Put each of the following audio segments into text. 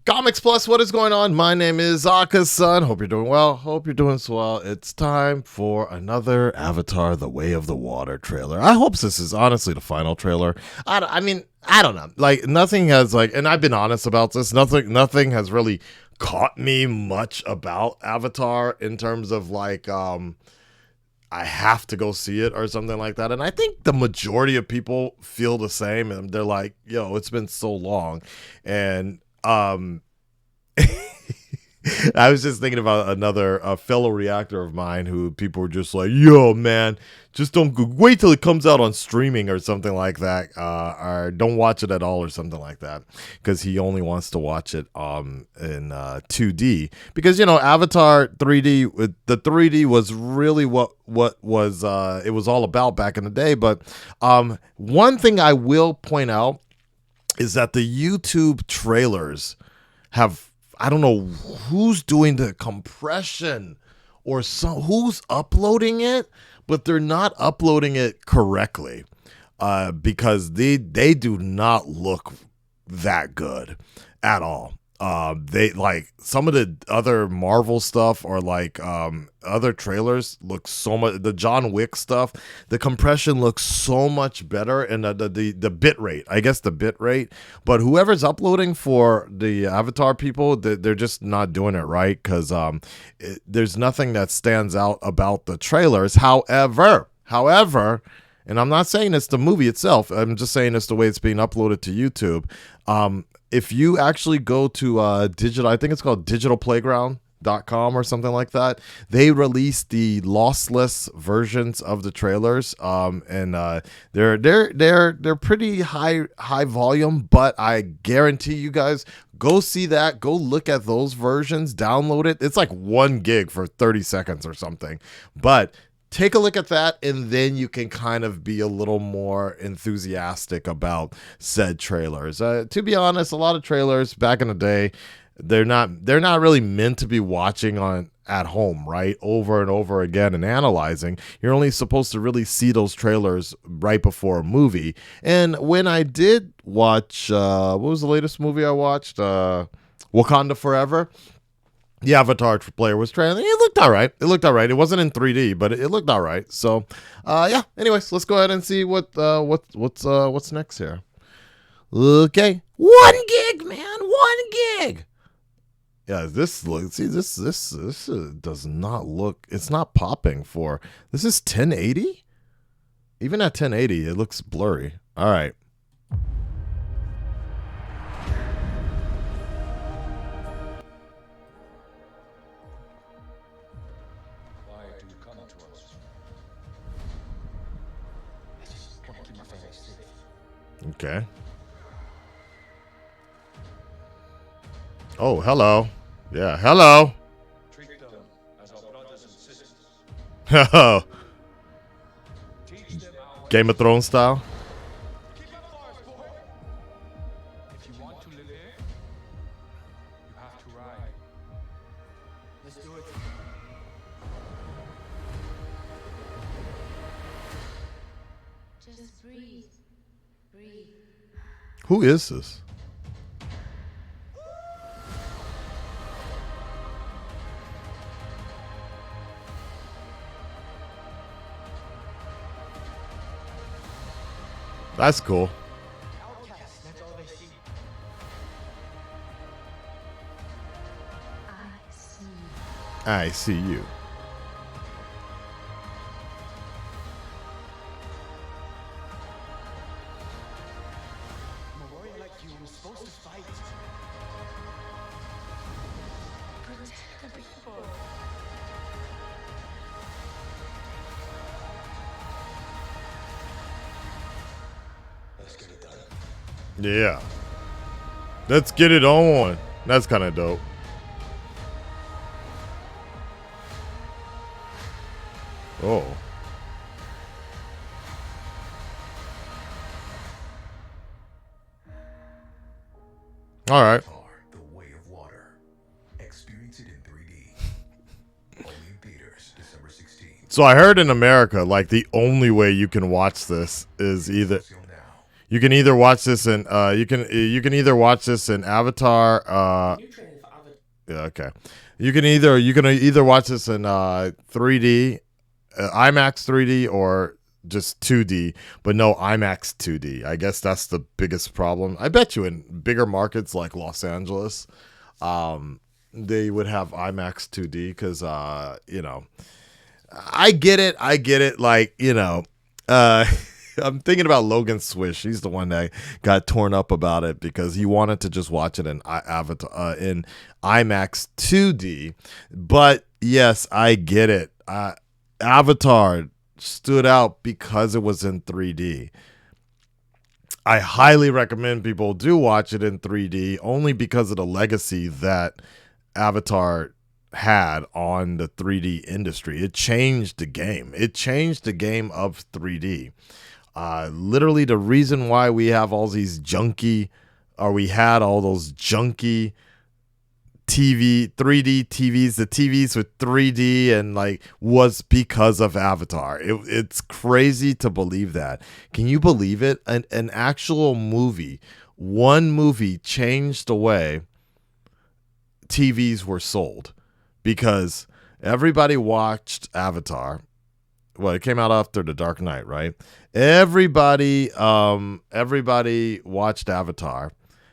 Comics Plus, what is going on? My name is Akasan. Hope you're doing well. Hope you're doing swell. It's time for another Avatar: The Way of the Water trailer. I hope this is honestly the final trailer. I mean, I don't know. Like, nothing has, like, and I've been honest about this, nothing has really caught me much about Avatar in terms of, like, I have to go see it or something like that. And I think the majority of people feel the same. And they're like, yo, it's been so long. And I was just thinking about another fellow reactor of mine who people were just like, yo, man, just don't wait till it comes out on streaming or something like that, or don't watch it at all or something like that, because he only wants to watch it in 2D, because, you know, Avatar 3D, the 3D was really what was it was all about back in the day. But one thing I will point out is that the YouTube trailers have, I don't know who's doing the compression or who's uploading it, but they're not uploading it correctly, because they do not look that good at all. They, like, some of the other Marvel stuff or like other trailers look so much, the John Wick stuff, the compression looks so much better, and the bit rate, I guess the bit rate, but whoever's uploading for the Avatar people, they're just not doing it right, because there's nothing that stands out about the trailers. However, and I'm not saying it's the movie itself, I'm just saying it's the way it's being uploaded to YouTube. If you actually go to digital, I think it's called digitalplayground.com or something like that, they release the lossless versions of the trailers, and they're pretty high volume, but I guarantee you guys, go see that, go look at those versions, download it. It's like 1 gig for 30 seconds or something, but take a look at that, and then you can kind of be a little more enthusiastic about said trailers. To be honest, a lot of trailers back in the day, they're not really meant to be watching on at home, right, over and over again and analyzing. You're only supposed to really see those trailers right before a movie. And when I did watch, what was the latest movie I watched? Wakanda Forever. The Avatar player was trailing. It looked all right. It wasn't in 3D, but it looked all right. So, yeah. Anyways, let's go ahead and see what's next here. Okay, 1 gig, man, 1 gig. Yeah, this does not look. It's not popping for. This is 1080. Even at 1080, it looks blurry. All right. Okay. Oh, hello. Yeah, hello. Treat them as our brothers and sisters. Game of Thrones style. Keep up ours, boy. If you want to live here, you have to ride. Let's do it. Just breathe. Breathe. Who is this? That's cool. I see you. Yeah. Let's get it on. That's kind of dope. Oh. All right. The Way of Water. Experience it in 3D. Only in theaters, December 16th. So I heard in America, like, the only way you can watch this is either You can either watch this in you can either watch this in Avatar. Yeah, okay. You can either watch this in 3D, IMAX 3D, or just 2D, but no IMAX 2D. I guess that's the biggest problem. I bet you in bigger markets like Los Angeles, they would have IMAX 2D because I get it. I get it. Like, uh, I'm thinking about Logan Swish. He's the one that got torn up about it because he wanted to just watch it in Avatar in IMAX 2D. But yes, I get it. Avatar stood out because it was in 3D. I highly recommend people do watch it in 3D only because of the legacy that Avatar had on the 3D industry. It changed the game. It changed the game of 3D. Literally, the reason why we have all these junky, or we had all those junky 3D TVs, the TVs with 3D, and like, was because of Avatar. It's crazy to believe that. Can you believe it? An actual movie, one movie changed the way TVs were sold because everybody watched Avatar. Well, it came out after The Dark Knight, right? Everybody watched Avatar,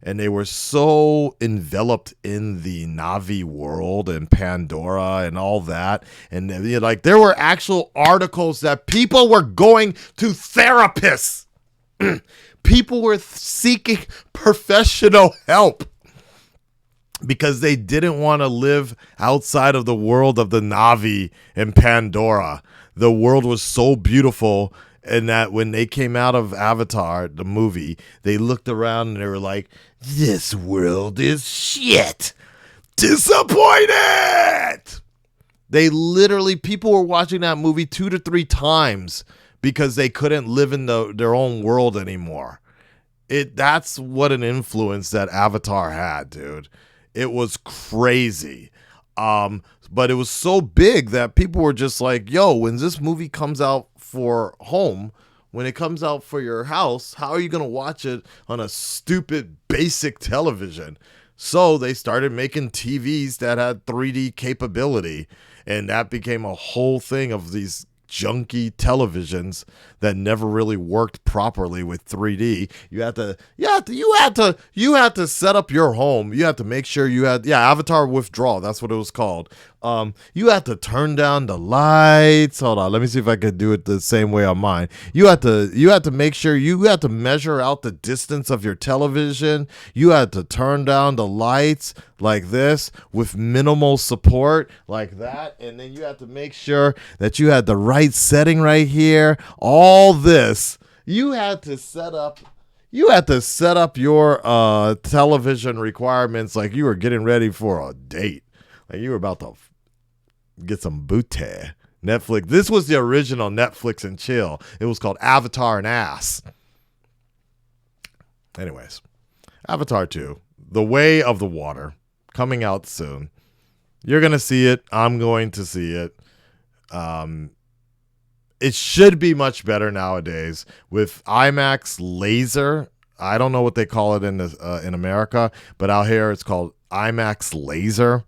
and they were so enveloped in the Navi world and Pandora and all that. And like, there were actual articles that people were going to therapists. People were seeking professional help because they didn't want to live outside of the world of the Navi and Pandora. The world was so beautiful, and that when they came out of Avatar, the movie, they looked around and they were like, this world is shit. Disappointed. They literally, people were watching that movie 2 to 3 times because they couldn't live in their own world anymore. That's what an influence that Avatar had, dude. It was crazy. But it was so big that people were just like, yo, when this movie comes out for home, when it comes out for your house, how are you going to watch it on a stupid basic television? So they started making TVs that had 3D capability, and that became a whole thing of these junky televisions that never really worked properly with 3D. You had to set up your home. You had to make sure you had Avatar Withdrawal. That's what it was called. You had to turn down the lights. Hold on, let me see if I could do it the same way on mine. You had to make sure you had to measure out the distance of your television. You had to turn down the lights like this with minimal support like that, and then you had to make sure that you had the right setting right here. All this you had to set up. You had to set up your television requirements like you were getting ready for a date. Like you were about to get some booty. Netflix. This was the original Netflix and chill. It was called Avatar and Ass. Anyways, Avatar 2, The Way of the Water, coming out soon. You're going to see it. I'm going to see it. It should be much better nowadays with IMAX laser. I don't know what they call it in America, but out here it's called IMAX laser.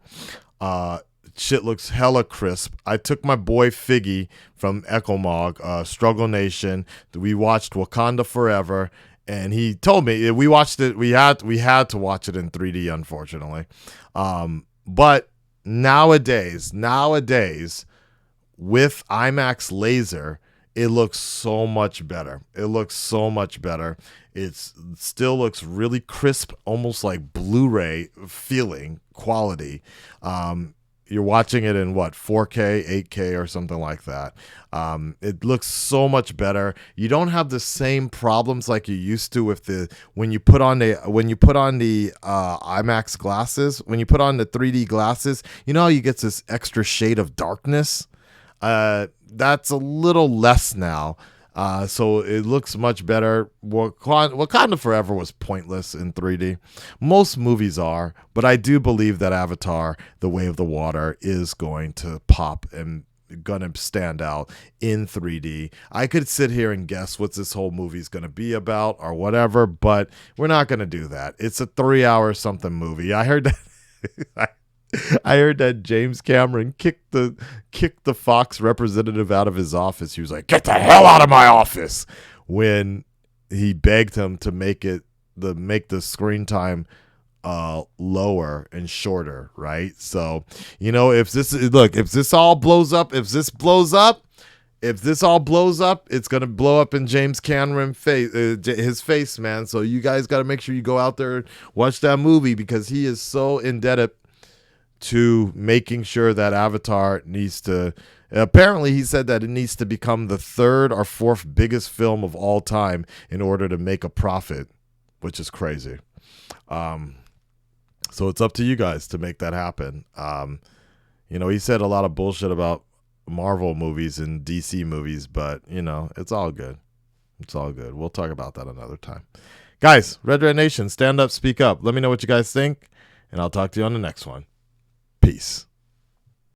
Shit looks hella crisp. I took my boy Figgy from Ecomog, Struggle Nation. We watched Wakanda Forever, and he told me we watched it. We had to watch it in 3D, unfortunately. But nowadays, with IMAX laser, it looks so much better. It still looks really crisp, almost like Blu-ray feeling quality. You're watching it in 4K, 8K, or something like that. It looks so much better. You don't have the same problems like you used to with when you put on the IMAX glasses, when you put on the 3D glasses. You know how you get this extra shade of darkness. That's a little less now. So it looks much better. Wakanda Forever was pointless in 3D. Most movies are, but I do believe that Avatar, The Way of the Water, is going to pop and gonna stand out in 3D. I could sit here and guess what this whole movie's gonna be about or whatever, but we're not gonna do that. It's a 3 hour something movie. I heard that I heard that James Cameron kicked the Fox representative out of his office. He was like, "Get the hell out of my office!" when he begged him to make the screen time lower and shorter, right? So, if this all blows up, it's gonna blow up in James Cameron his face, man. So you guys got to make sure you go out there and watch that movie, because he is so indebted to making sure that Avatar needs to. Apparently, he said that it needs to become the third or fourth biggest film of all time in order to make a profit, which is crazy. So it's up to you guys to make that happen. He said a lot of bullshit about Marvel movies and DC movies, but it's all good. It's all good. We'll talk about that another time. Guys, Red Nation, stand up, speak up. Let me know what you guys think, and I'll talk to you on the next one. Peace.